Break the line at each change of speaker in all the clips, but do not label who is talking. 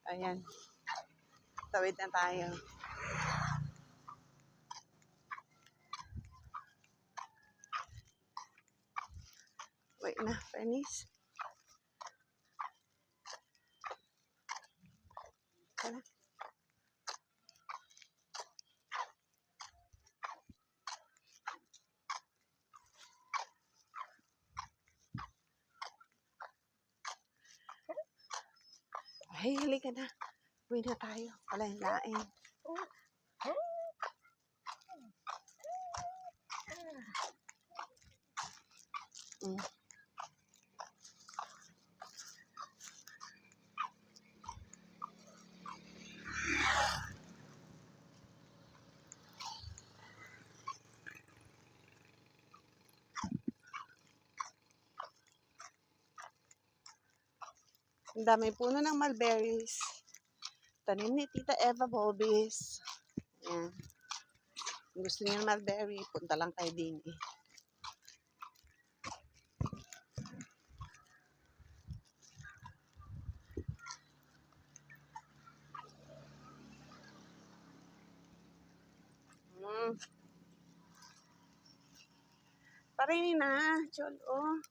Ayan. Tawid na tayo. Wait na, Bernice. Tara. Ay, halika na. Uwi na tayo. Palain-lain. Ang dami puno ng mulberries. Tanim ni Tita Eva Bobis. Ayan. Kung gusto niyo ng mulberry, punta lang kayo din eh. Parin na, Cholo.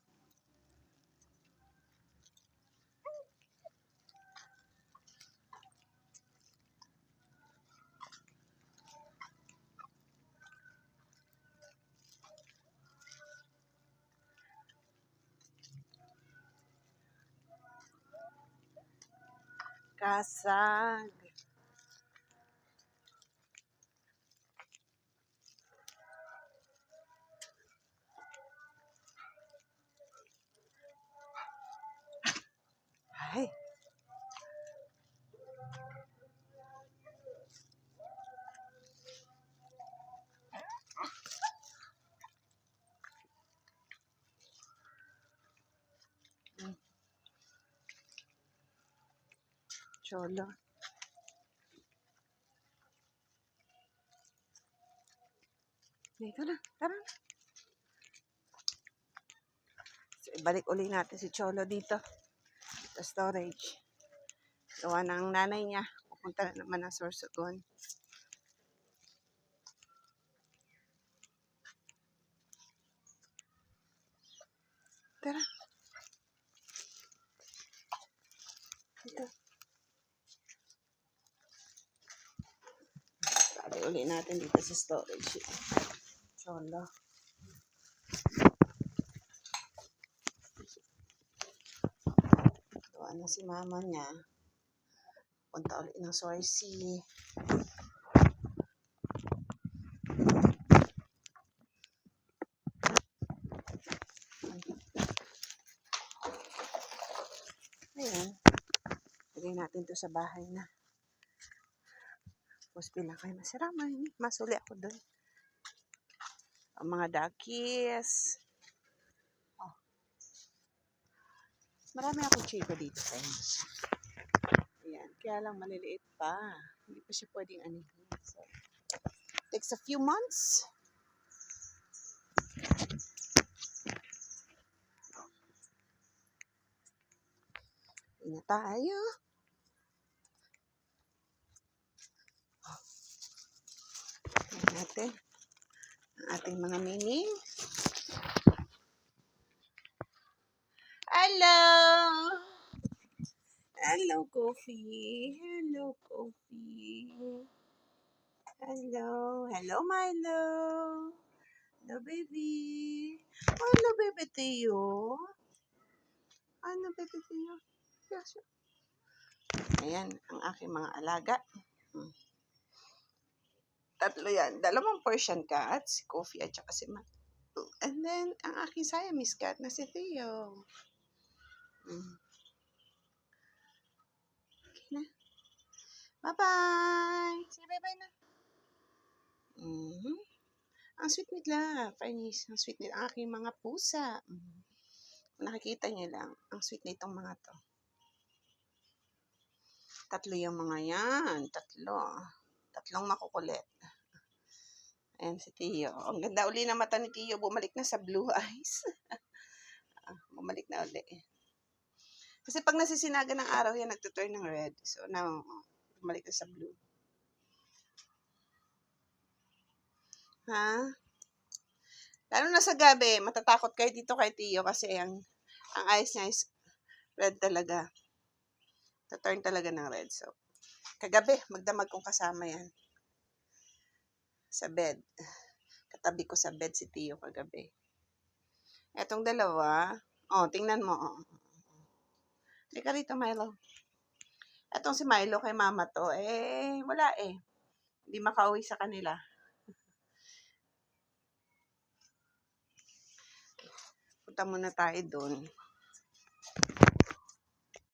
Kasag. Ay. Cholo. Dito na, tara na. So, ibalik uli natin si Cholo dito sa storage. Gawa ng nanay niya. Pupunta na naman ng Sorsogon. Tara. Dito. Balik uli natin dito sa storage. Cholo. Gawa na si mama niya. Punta ulit ng Sorsi. Ayan. Lagay natin to sa bahay na. Tapos bilang kayo masiraman. Masuli ako doon. Ang mga duckies. Oh. Marami akong chico dito, friends. Ayan. Kaya lang maliliit pa. Hindi pa siya pwedeng anihin. So, takes a few months. Ina tayo. Ayan natin. Ang ating mga mining. Hello! Hello, Coffee. Hello, Coffee. Hello. Hello, Milo. Hello, baby. Hello, baby Tio. Hello, baby Tio. Yes. Ayan, ang aking mga alaga. Tatlo yan. 2 Persian cats, si Coffee at saka si Matt. And then, ang aking Siamese cat na si Theo. Okay na. Bye-bye! Say bye-bye na. Ang sweet nila, Bernice. Ang sweet nila. Ang aking mga pusa. Kung nakikita niyo lang, ang sweet nitong mga to. 3 yung mga yan. 3. 3 makukulit. Ayan si Tio. Ang ganda uli na mata ni Tio. Bumalik na sa blue eyes. Bumalik na uli. Kasi pag nasisinagan ng araw yan, nagtuturn ng red. So, now, bumalik na sa blue. Ha? Lalo na sa gabi, matatakot kayo dito kay Tio kasi ang eyes niya is red talaga. Tuturn talaga ng red. So, kagabi, magdamag kong kasama yan. Sa bed. Katabi ko sa bed si Tio kagabi. Etong dalawa, tingnan mo. Halika rito, Milo. Etong si Milo kay mama to, wala eh. Hindi makauwi sa kanila. Punta muna tayo doon.